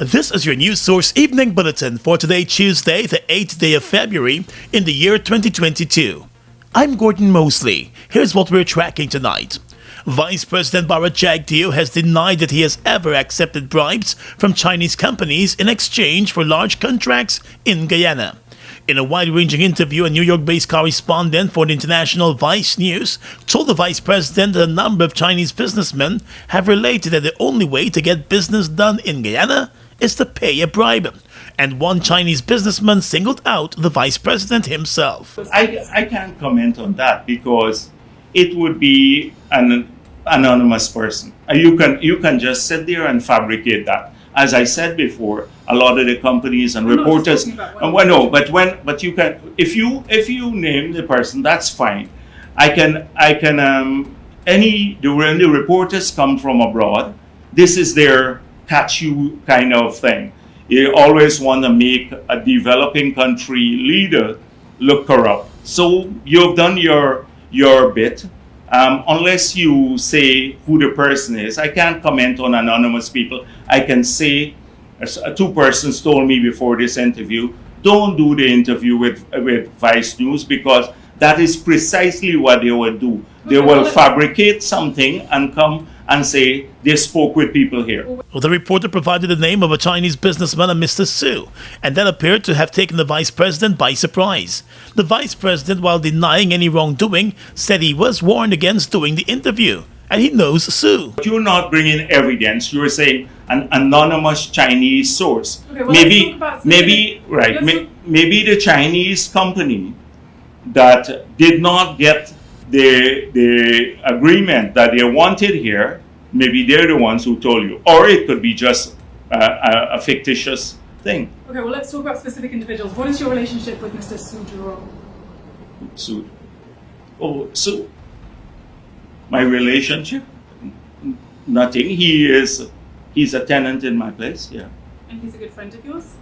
This is your news source evening bulletin for today, Tuesday, the 8th day of February in the year 2022. I'm Gordon Mosley. Here's what we're tracking tonight. Vice President Bharat Jagdeo has denied that he has ever accepted bribes from Chinese companies in exchange for large contracts in Guyana. In a wide-ranging interview, a New York-based correspondent for the international Vice News told the Vice President that a number of Chinese businessmen have related that the only way to get business done in Guyana is to pay a bribe. And one Chinese businessman singled out the Vice President himself. I can't comment on that because it would be an anonymous person. You can just sit there and fabricate that. As I said before, a lot of the companies and reporters. But you can if you name the person, that's fine. When the reporters come from abroad, this is their catch you kind of thing. You always want to make a developing country leader look corrupt. So you've done your bit. Unless you say who the person is, I can't comment on anonymous people. I can say, two persons told me before this interview, don't do the interview with Vice News because that is precisely what they will do. They will fabricate something and come and say they spoke with people here. Well, the reporter provided the name of a Chinese businessman, a Mr. Su, and that appeared to have taken the Vice President by surprise. The Vice President, while denying any wrongdoing, said he was warned against doing the interview, and he knows Su. But you're not bringing evidence. You're saying an anonymous Chinese source. Okay, well, maybe the Chinese company that did not get the agreement that they wanted here, maybe they're the ones who told you. Or it could be just a fictitious thing. Okay, well, let's talk about specific individuals. What is your relationship with Mr. Su Juro? Su. Oh, Su. My relationship? Nothing. He's a tenant in my place, yeah. And he's a good friend of yours?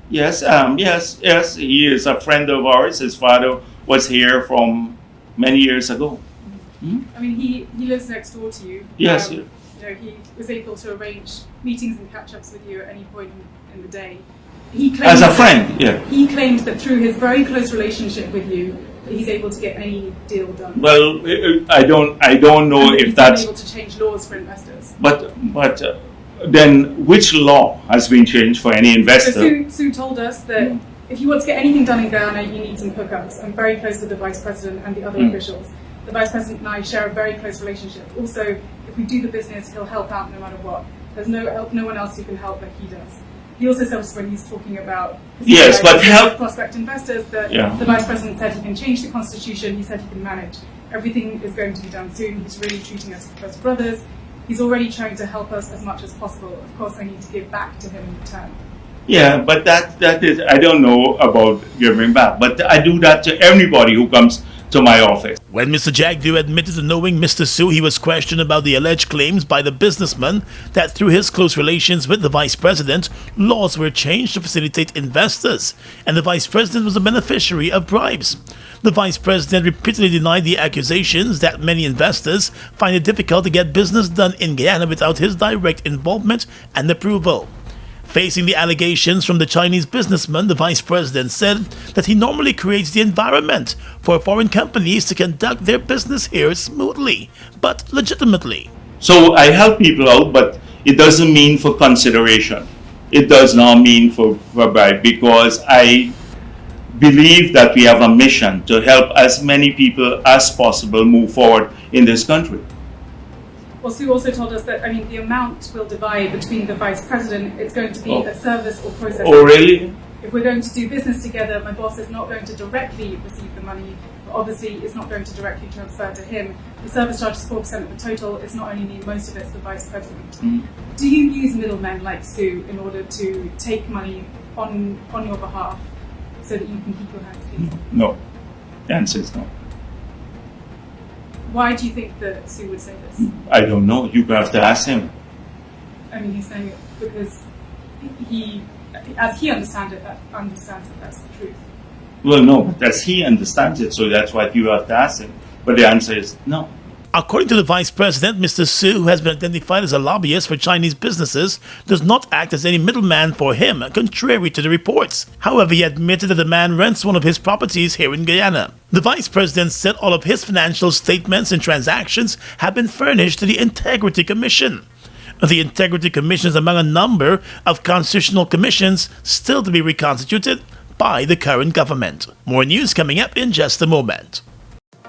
Yes, yes. He is a friend of ours. His father was here from many years ago. Mm-hmm. I mean, he lives next door to you. Yes. He was able to arrange meetings and catch-ups with you at any point in the day. As a friend, yeah. He claims that through his very close relationship with you, that he's able to get any deal done. Well, I don't know if that's able to change laws for investors. But then which law has been changed for any investor? So Su told us that if you want to get anything done in Guyana, you need some hookups. I'm very close to the Vice President and the other officials. The Vice President and I share a very close relationship. Also, if we do the business, he'll help out no matter what. There's no one else who can help like he does. He also says when he's talking about prospect investors that the Vice President said he can change the Constitution. He said he can manage. Everything is going to be done soon. He's really treating us as brothers. He's already trying to help us as much as possible. Of course, I need to give back to him in return. Yeah, but that is, I don't know about giving back, but I do that to everybody who comes to my office. When Mr. Jagdeo admitted to knowing Mr. Su, he was questioned about the alleged claims by the businessman that through his close relations with the Vice President, laws were changed to facilitate investors, and the Vice President was a beneficiary of bribes. The Vice President repeatedly denied the accusations that many investors find it difficult to get business done in Guyana without his direct involvement and approval. Facing the allegations from the Chinese businessman, the Vice President said that he normally creates the environment for foreign companies to conduct their business here smoothly, but legitimately. So I help people out, but it doesn't mean for consideration. It does not mean for bribe, because I believe that we have a mission to help as many people as possible move forward in this country. Well, Su also told us that, the amount will divide between the Vice President. It's going to be a service or process. Oh, really? If we're going to do business together, my boss is not going to directly receive the money, but obviously it's not going to directly transfer to him. The service charge is 4% of the total. It's not only me, most of it's the Vice President. Do you use middlemen like Su in order to take money on your behalf so that you can keep your hands clean? No. The answer is no. Why do you think that Su would say this? I don't know. You have to ask him. He's saying it because he, as he understands it, that's the truth. Well, no, but as he understands it, so that's what you have to ask him. But the answer is no. According to the Vice President, Mr. Su, who has been identified as a lobbyist for Chinese businesses, does not act as any middleman for him, contrary to the reports. However, he admitted that the man rents one of his properties here in Guyana. The Vice President said all of his financial statements and transactions have been furnished to the Integrity Commission. The Integrity Commission is among a number of constitutional commissions still to be reconstituted by the current government. More news coming up in just a moment.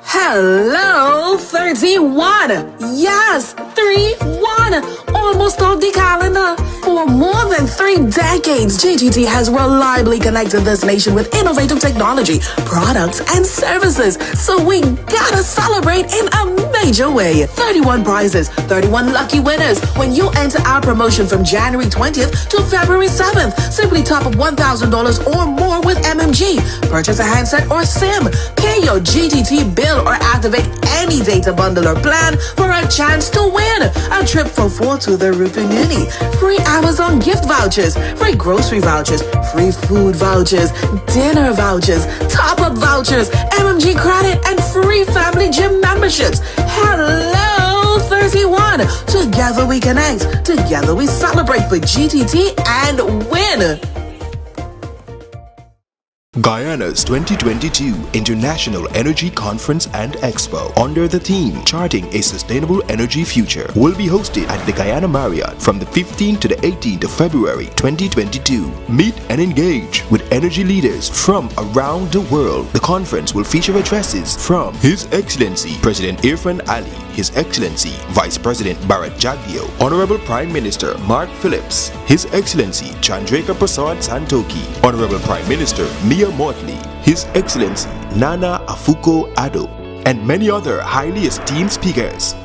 Hello, 31. Yes, 3-1. Almost on the calendar. For more than 3 decades, GTT has reliably connected this nation with innovative technology, products, and services. So we gotta celebrate in a major way. 31 prizes, 31 lucky winners. When you enter our promotion from January 20th to February 7th, simply top up $1,000 or more with MMG. Purchase a handset or SIM. Pay your GTT bill or activate any data bundle or plan for a chance to win a trip for 4 to the Rupinuni, free Amazon gift vouchers, free grocery vouchers, free food vouchers, dinner vouchers, top-up vouchers, MMG credit, and free family gym memberships. Hello, 31. Together we connect. Together we celebrate with GTT and win. Guyana's 2022 International Energy Conference and Expo, under the theme Charting a Sustainable Energy Future, will be hosted at the Guyana Marriott from the 15th to the 18th of February 2022. Meet and engage with energy leaders from around the world. The conference will feature addresses from His Excellency President Irfan Ali, His Excellency Vice President Bharat Jagdeo, Honorable Prime Minister Mark Phillips, His Excellency Chandrika Prasad Santoki, Honorable Prime Minister Mia Motley, His Excellency Nana Akufo-Addo, and many other highly esteemed speakers.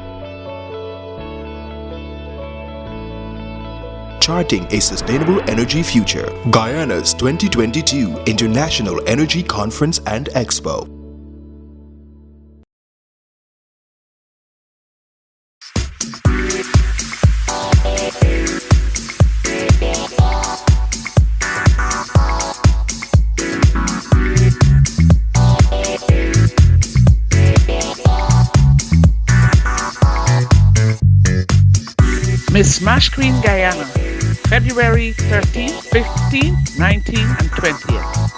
Charting a Sustainable Energy Future, Guyana's 2022 International Energy Conference and Expo. Miss Smash Screen Guyana, February 13th, 15th, 19th, and 20th.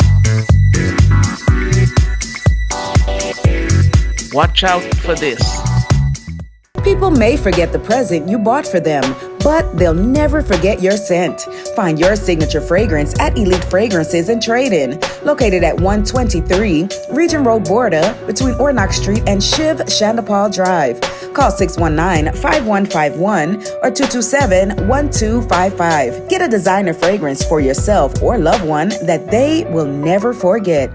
Watch out for this. People may forget the present you bought for them, but they'll never forget your scent. Find your signature fragrance at Elite Fragrances and Trade-In, located at 123 Region Road Border between Ornock Street and Shiv Chandapal Drive. Call 619-5151 or 227-1255. Get a designer fragrance for yourself or loved one that they will never forget.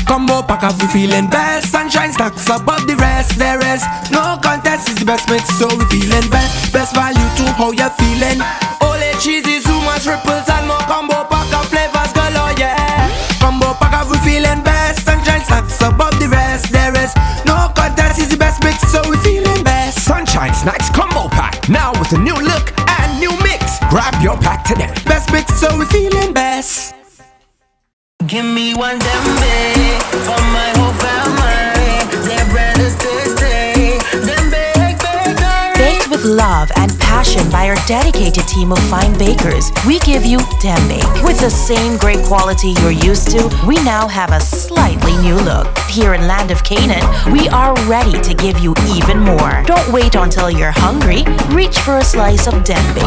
Combo pack of we feeling best. Sunshine stacks above the rest. There is no contest, is the best mix, so we feeling best. Best value to how you feeling. Ole cheesy, too much ripples and more. Combo pack of flavors galore, yeah. Combo pack of we feeling best. Sunshine stacks above the rest. There is no contest, is the best mix, so we feeling best. Sunshine Snacks Combo Pack, now with a new look and new mix. Grab your pack today. Best mix, so we feeling best. Give me one dembe for my whole family. Their bread is tasty. Them bake. Baked with love and passion by our dedicated team of fine bakers, we give you dembe. With the same great quality you're used to, we now have a slightly new look. Here in Land of Canaan, we are ready to give you even more. Don't wait until you're hungry. Reach for a slice of dembe.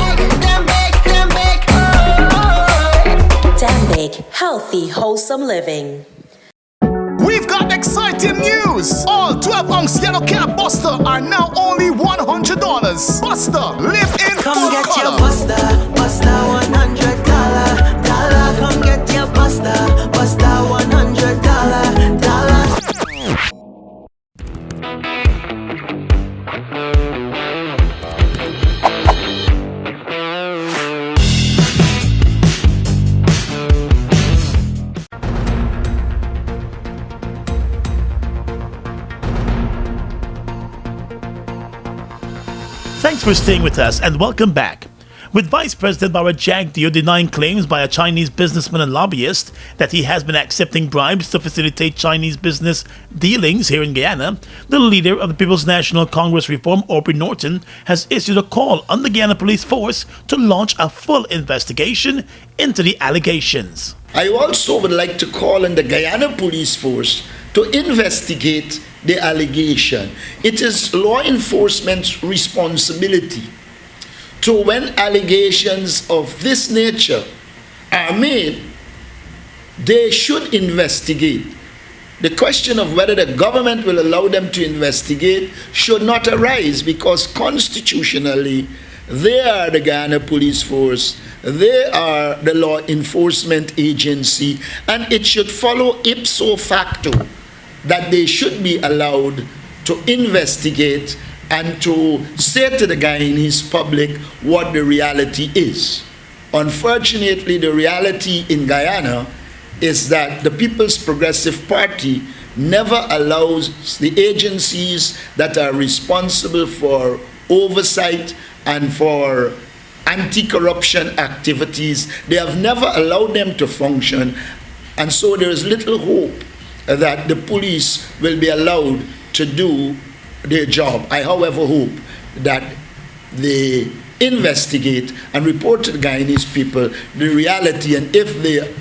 Dambake, healthy, wholesome living. We've got exciting news! All 12-ounce yellow can Buster are now only $100. Buster, live in Come full get color. your Buster $100. Come get your Buster $100. Thanks for staying with us and welcome back. With Vice President Jack Dio denying claims by a Chinese businessman and lobbyist that he has been accepting bribes to facilitate Chinese business dealings here in Guyana, the leader of the People's National Congress Reform, Aubrey Norton, has issued a call on the Guyana Police Force to launch a full investigation into the allegations. I also would like to call on the Guyana Police Force to investigate the allegation. It is law enforcement's responsibility to, when allegations of this nature are made, they should investigate. The question of whether the government will allow them to investigate should not arise, because constitutionally they are the Guyana Police Force, they are the law enforcement agency, and it should follow ipso facto that they should be allowed to investigate and to say to the Guyanese public what the reality is. Unfortunately, the reality in Guyana is that the People's Progressive Party never allows the agencies that are responsible for oversight and for anti-corruption activities, they have never allowed them to function, and so there is little hope that the police will be allowed to do their job. I, however, hope that they investigate and report to the Guyanese people the reality, and if there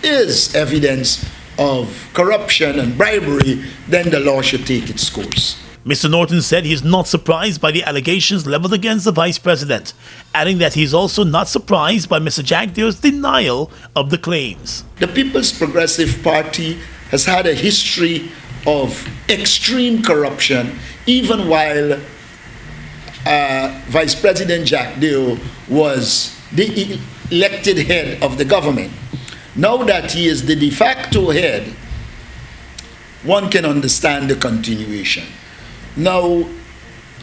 is evidence of corruption and bribery, then the law should take its course. Mr. Norton said he is not surprised by the allegations leveled against the Vice President, adding that he is also not surprised by Mr. Jack Dio's denial of the claims. The People's Progressive Party has had a history of extreme corruption, even while Vice President Jack Dio was the elected head of the government. Now that he is the de facto head, one can understand the continuation. Now,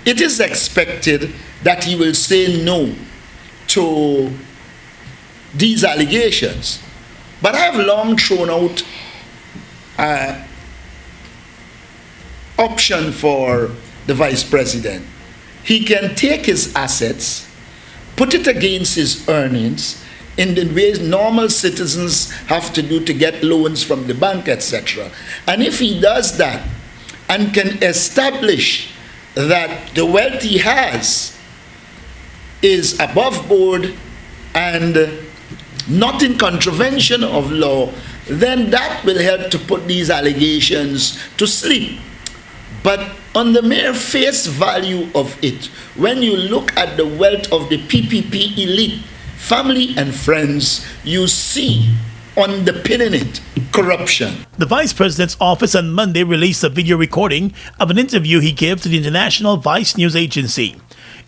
it is expected that he will say no to these allegations, but I have long thrown out option for the Vice President. He can take his assets, put it against his earnings in the ways normal citizens have to do to get loans from the bank, etc. And if he does that and can establish that the wealth he has is above board and not in contravention of law, then that will help to put these allegations to sleep. But on the mere face value of it, when you look at the wealth of the PPP elite, family and friends, you see underpinning it corruption. The Vice President's office on Monday released a video recording of an interview he gave to the International Vice News Agency.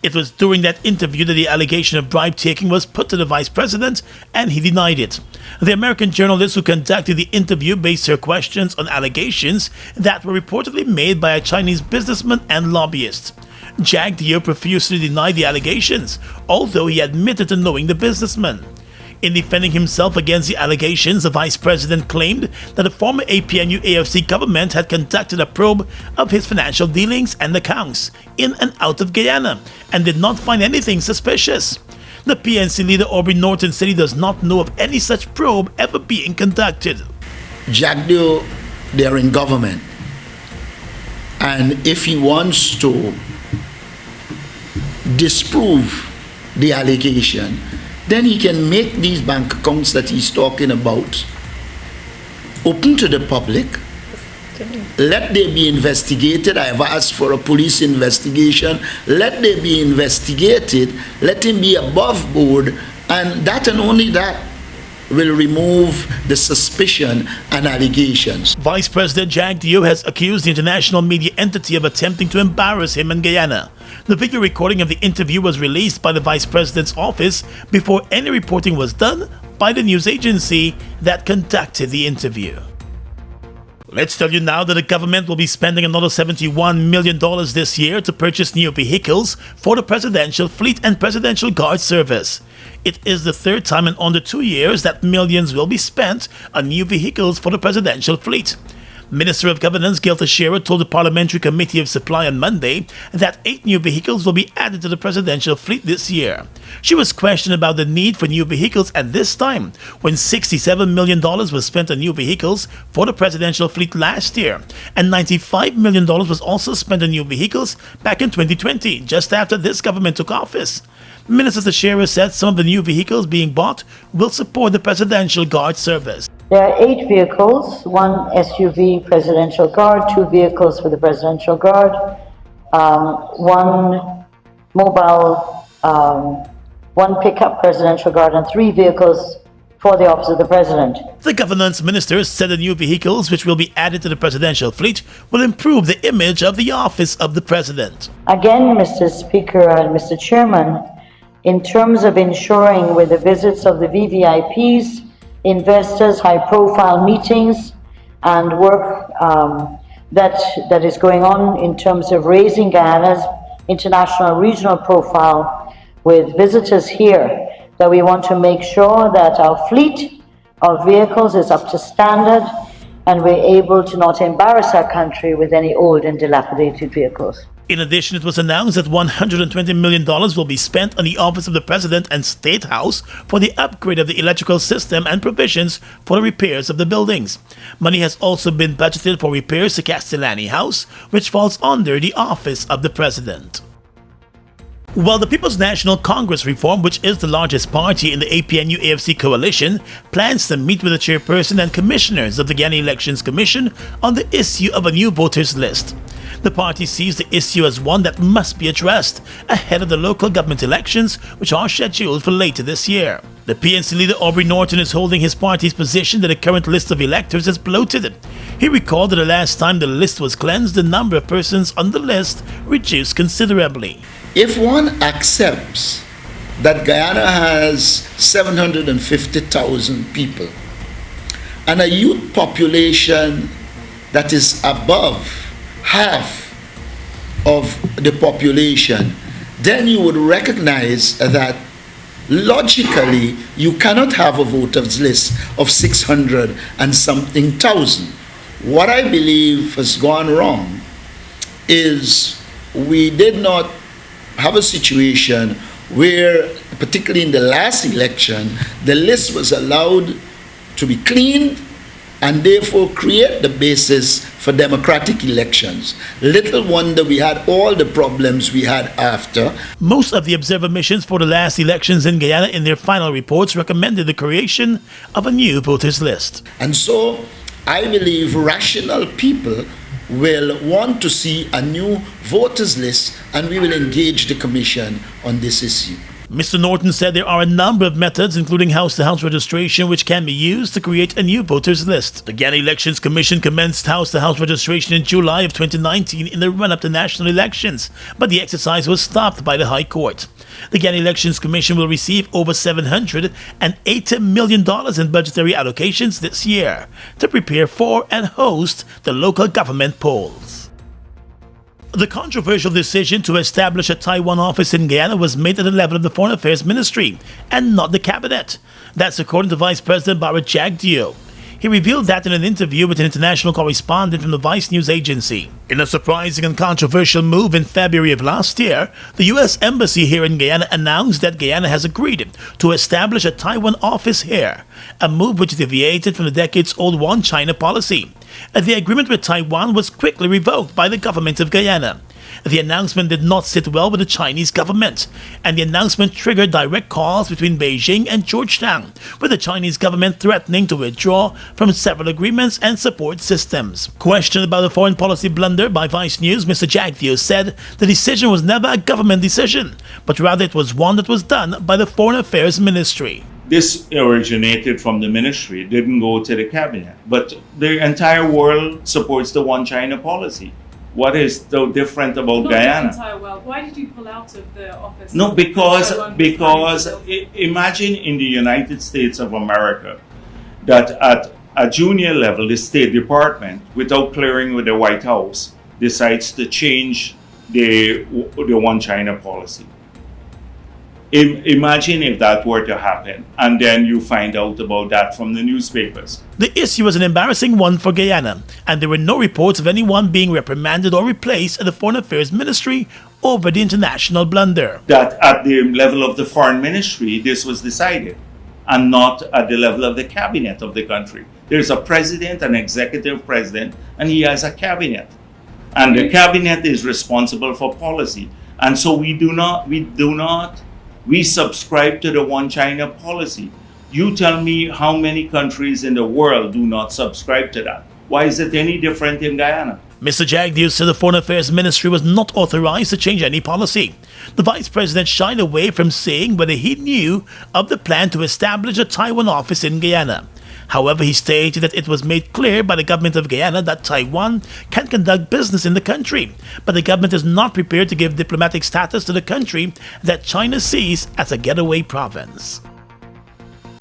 It was during that interview that the allegation of bribe taking was put to the Vice President, and he denied it. The American journalist who conducted the interview based her questions on allegations that were reportedly made by a Chinese businessman and lobbyist. Jack Dio profusely denied the allegations, although he admitted to knowing the businessman. In defending himself against the allegations, the Vice President claimed that the former APNU-AFC government had conducted a probe of his financial dealings and accounts in and out of Guyana and did not find anything suspicious. The PNC leader Aubrey Norton said he does not know of any such probe ever being conducted. Jack Dio, they are in government, and if he wants to disprove the allegation, then he can make these bank accounts that he's talking about open to the public. Let they be investigated. I have asked for a police investigation. Let they be investigated. Let him be above board, and that and only that will remove the suspicion and allegations. Vice President Jack Dio has accused the international media entity of attempting to embarrass him in Guyana. The video recording of the interview was released by the Vice President's office before any reporting was done by the news agency that conducted the interview. Let's tell you now that the government will be spending another $71 million this year to purchase new vehicles for the Presidential Fleet and Presidential Guard Service. It is the third time in under 2 years that millions will be spent on new vehicles for the Presidential Fleet. Minister of Governance Gil Teixeira told the Parliamentary Committee of Supply on Monday that 8 new vehicles will be added to the presidential fleet this year. She was questioned about the need for new vehicles at this time, when $67 million was spent on new vehicles for the presidential fleet last year, and $95 million was also spent on new vehicles back in 2020, just after this government took office. Minister Teixeira said some of the new vehicles being bought will support the Presidential Guard service. There are 8 vehicles, 1 SUV Presidential Guard, 2 vehicles for the Presidential Guard, 1 mobile, 1 pickup Presidential Guard, and 3 vehicles for the Office of the President. The governance minister said the new vehicles, which will be added to the presidential fleet, will improve the image of the Office of the President. Again, Mr. Speaker and Mr. Chairman, in terms of ensuring with the visits of the VVIPs, investors, high-profile meetings, and work that is going on in terms of raising Guyana's international regional profile with visitors here, that we want to make sure that our fleet of vehicles is up to standard and we're able to not embarrass our country with any old and dilapidated vehicles. In addition, it was announced that $120 million will be spent on the Office of the President and State House for the upgrade of the electrical system and provisions for the repairs of the buildings. Money has also been budgeted for repairs to Castellani House, which falls under the Office of the President. While the People's National Congress Reform, which is the largest party in the APNU-AFC coalition, plans to meet with the chairperson and commissioners of the Guyana Elections Commission on the issue of a new voters list. The party sees the issue as one that must be addressed ahead of the local government elections, which are scheduled for later this year. The PNC leader Aubrey Norton is holding his party's position that the current list of electors is bloated. He recalled that the last time the list was cleansed, the number of persons on the list reduced considerably. If one accepts that Guyana has 750,000 people and a youth population that is above half of the population, then you would recognize that logically you cannot have a voters list of 600 and something thousand. What I believe has gone wrong is we did not have a situation where, particularly in the last election, the list was allowed to be cleaned and therefore create the basis for democratic elections. Little wonder we had all the problems we had after. Most of the observer missions for the last elections in Guyana in their final reports recommended the creation of a new voters list. And so I believe rational people will want to see a new voters list, and we will engage the Commission on this issue. Mr. Norton said there are a number of methods, including house-to-house registration, which can be used to create a new voters list. The Guyana Elections Commission commenced house-to-house registration in July of 2019 in the run-up to national elections, but the exercise was stopped by the High Court. The Guyana Elections Commission will receive over $780 million in budgetary allocations this year to prepare for and host the local government polls. The controversial decision to establish a Taiwan office in Guyana was made at the level of the Foreign Affairs Ministry and not the Cabinet. That's according to Vice President Barrett Jagdeo. He revealed that in an interview with an international correspondent from the Vice News Agency. In a surprising and controversial move in February of last year, the U.S. Embassy here in Guyana announced that Guyana has agreed to establish a Taiwan office here, a move which deviated from the decades-old One China policy. The agreement with Taiwan was quickly revoked by the government of Guyana. The announcement did not sit well with the Chinese government, and the announcement triggered direct calls between Beijing and Georgetown, with the Chinese government threatening to withdraw from several agreements and support systems. Questioned about a foreign policy blunder by Vice News, Mr. Jagdeo said the decision was never a government decision, but rather it was one that was done by the Foreign Affairs Ministry. This originated from the ministry, it didn't go to the cabinet. But the entire world supports the One China policy. What is so different about Guyana? Not the entire world. Why did you pull out of the office? No, because imagine in the United States of America that at a junior level, the State Department, without clearing with the White House, decides to change the One China policy. Imagine if that were to happen, and then you find out about that from the newspapers. The issue was an embarrassing one for Guyana, and there were no reports of anyone being reprimanded or replaced at the Foreign Affairs Ministry over the international blunder. That at the level of the Foreign Ministry, this was decided, and not at the level of the cabinet of the country. There's a president, an executive president, and he has a cabinet. And the cabinet is responsible for policy. And so we subscribe to the one China policy. You tell me how many countries in the world do not subscribe to that. Why is it any different in Guyana? Mr. Jagdeo said the Foreign Affairs Ministry was not authorized to change any policy. The Vice President shied away from saying whether he knew of the plan to establish a Taiwan office in Guyana. However, he stated that it was made clear by the government of Guyana that Taiwan can conduct business in the country, but the government is not prepared to give diplomatic status to the country that China sees as a getaway province.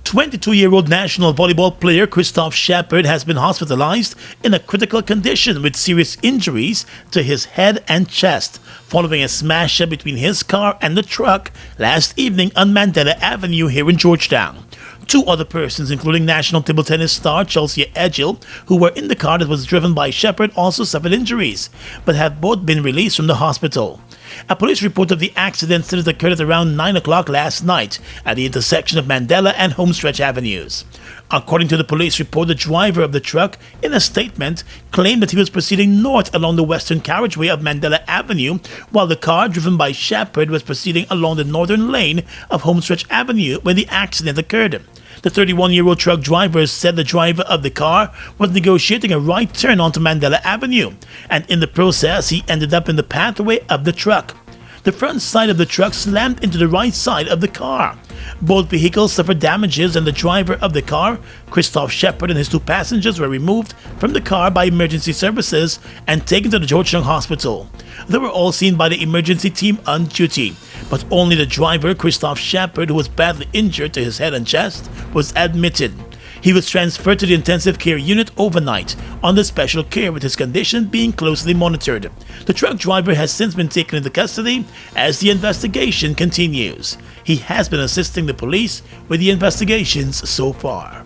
22-year-old national volleyball player Christoph Shepard has been hospitalized in a critical condition with serious injuries to his head and chest following a smash-up between his car and the truck last evening on Mandela Avenue here in Georgetown. Two other persons, including national table tennis star Chelsea Edgell, who were in the car that was driven by Shepard, also suffered injuries, but have both been released from the hospital. A police report of the accident said it occurred at around 9 o'clock last night at the intersection of Mandela and Homestretch Avenues. According to the police report, the driver of the truck, in a statement, claimed that he was proceeding north along the western carriageway of Mandela Avenue, while the car driven by Shepard was proceeding along the northern lane of Homestretch Avenue when the accident occurred. The 31-year-old truck driver said the driver of the car was negotiating a right turn onto Mandela Avenue, and in the process he ended up in the pathway of the truck. The front side of the truck slammed into the right side of the car. Both vehicles suffered damages, and the driver of the car, Christoph Shepard, and his two passengers were removed from the car by emergency services and taken to the Georgetown Hospital. They were all seen by the emergency team on duty, but only the driver, Christoph Shepard, who was badly injured to his head and chest, was admitted. He was transferred to the intensive care unit overnight under special care, with his condition being closely monitored. The truck driver has since been taken into custody as the investigation continues. He has been assisting the police with the investigations so far.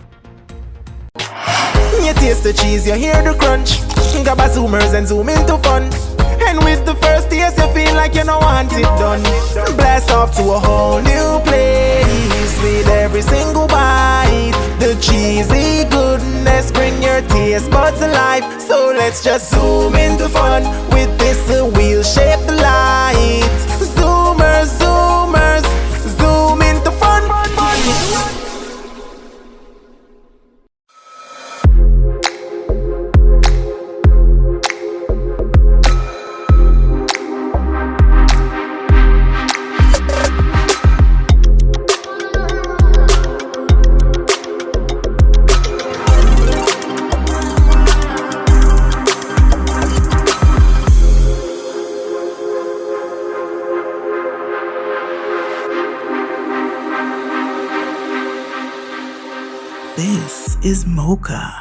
You taste the cheese, you hear the crunch. Grab a zoomers and zoom into fun. And with the first taste, you feel like you don't want it done. Blast off to a whole new place with every single bite. The cheesy goodness bring your taste buds alive. So let's just zoom into fun with this wheel-shaped light. Zoomers, zoomers, zoom into fun. This is Mocha.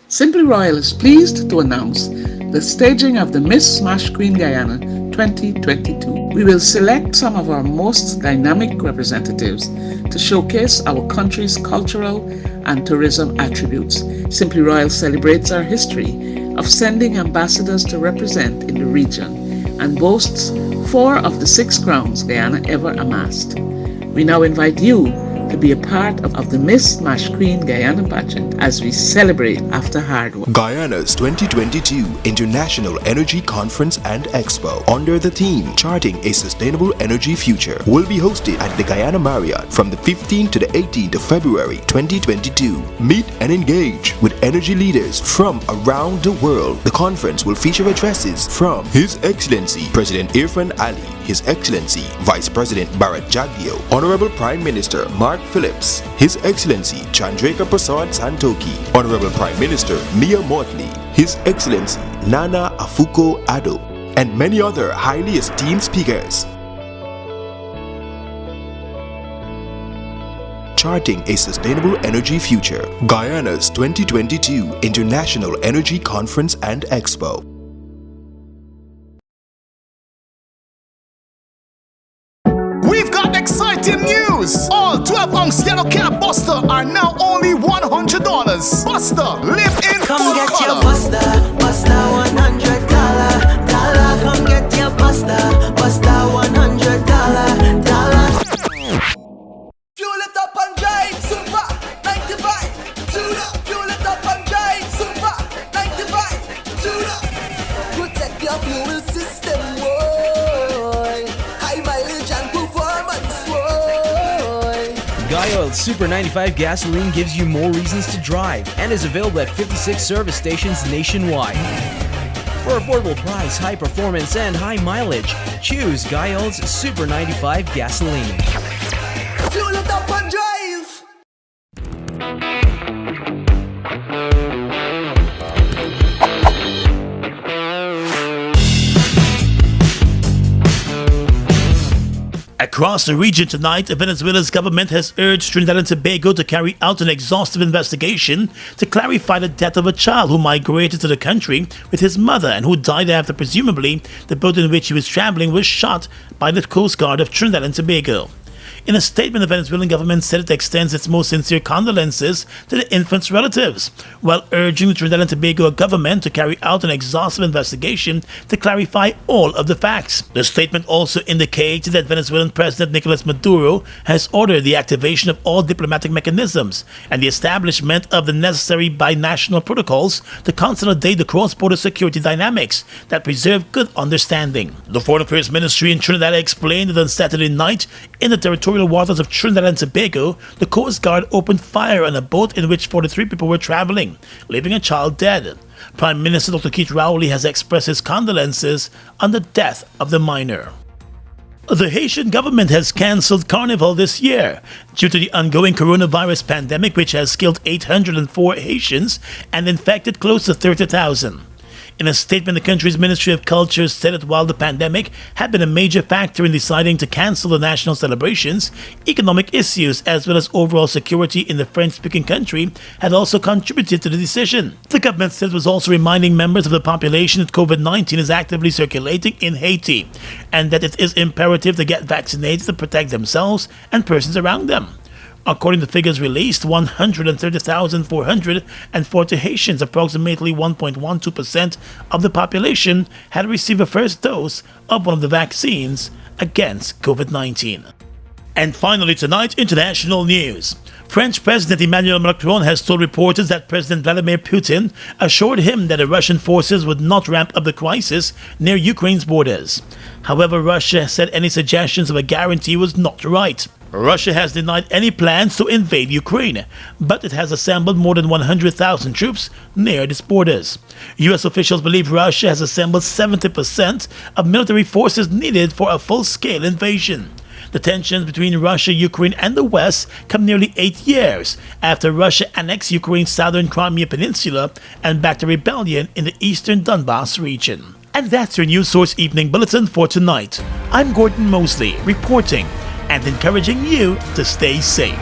Simply Royal is pleased to announce the staging of the Miss Smash Queen Guyana 2022. We will select some of our most dynamic representatives to showcase our country's cultural and tourism attributes. Simply Royal celebrates our history of sending ambassadors to represent in the region and boasts 4 of the 6 crowns Guyana ever amassed. We now invite you to be a part of the Miss Smash Queen Guyana pageant as we celebrate after hard work. Guyana's 2022 International Energy Conference and Expo, under the theme Charting a Sustainable Energy Future, will be hosted at the Guyana Marriott from the 15th to the 18th of February 2022. Meet and engage with energy leaders from around the world. The conference will feature addresses from His Excellency President Irfan Ali, His Excellency Vice President Bharat Jagdeo, Honorable Prime Minister Mark Phillips, His Excellency Chandrika Prasad Santoki, Honorable Prime Minister Mia Motley, His Excellency Nana Akufo-Addo, and many other highly esteemed speakers. Charting a Sustainable Energy Future, Guyana's 2022 International Energy Conference and Expo. We've got exciting exciting news! All 12-ounce yellow cab Buster are now only $100. Buster, live in Come full get color. your Buster, Buster $100. Come get your Buster, Buster $100. Fuel it up and drive, super 95. Tune up, fuel it up and drive, super 95. Tune up. Protect your fuel system, boy. High mileage and performance, boy. Guy Super 95 gasoline gives you more reasons to drive and is available at 56 service stations nationwide. For affordable price, high performance, and high mileage, choose Guy Super 95 gasoline. Fuel it up and drive. Across the region tonight, Venezuela's government has urged Trinidad and Tobago to carry out an exhaustive investigation to clarify the death of a child who migrated to the country with his mother and who died after presumably the boat in which he was traveling was shot by the Coast Guard of Trinidad and Tobago. In a statement, the Venezuelan government said it extends its most sincere condolences to the infant's relatives, while urging the Trinidad and Tobago government to carry out an exhaustive investigation to clarify all of the facts. The statement also indicated that Venezuelan President Nicolas Maduro has ordered the activation of all diplomatic mechanisms and the establishment of the necessary binational protocols to consolidate the cross-border security dynamics that preserve good understanding. The Foreign Affairs Ministry in Trinidad explained that on Saturday night, in the territorial waters of Trinidad and Tobago, the Coast Guard opened fire on a boat in which 43 people were traveling, leaving a child dead. Prime Minister Dr. Keith Rowley has expressed his condolences on the death of the minor. The Haitian government has cancelled Carnival this year due to the ongoing coronavirus pandemic, which has killed 804 Haitians and infected close to 30,000. In a statement, the country's Ministry of Culture said that while the pandemic had been a major factor in deciding to cancel the national celebrations, economic issues as well as overall security in the French-speaking country had also contributed to the decision. The government said it was also reminding members of the population that COVID-19 is actively circulating in Haiti and that it is imperative to get vaccinated to protect themselves and persons around them. According to figures released, 130,440 Haitians, approximately 1.12% of the population, had received a first dose of one of the vaccines against COVID-19. And finally tonight, international news. French President Emmanuel Macron has told reporters that President Vladimir Putin assured him that the Russian forces would not ramp up the crisis near Ukraine's borders. However, Russia said any suggestions of a guarantee was not right. Russia has denied any plans to invade Ukraine, but it has assembled more than 100,000 troops near its borders. US officials believe Russia has assembled 70% of military forces needed for a full-scale invasion. The tensions between Russia, Ukraine, and the West come nearly 8 years after Russia annexed Ukraine's southern Crimea Peninsula and backed a rebellion in the eastern Donbass region. And that's your News Source Evening Bulletin for tonight. I'm Gordon Mosley, reporting and encouraging you to stay safe.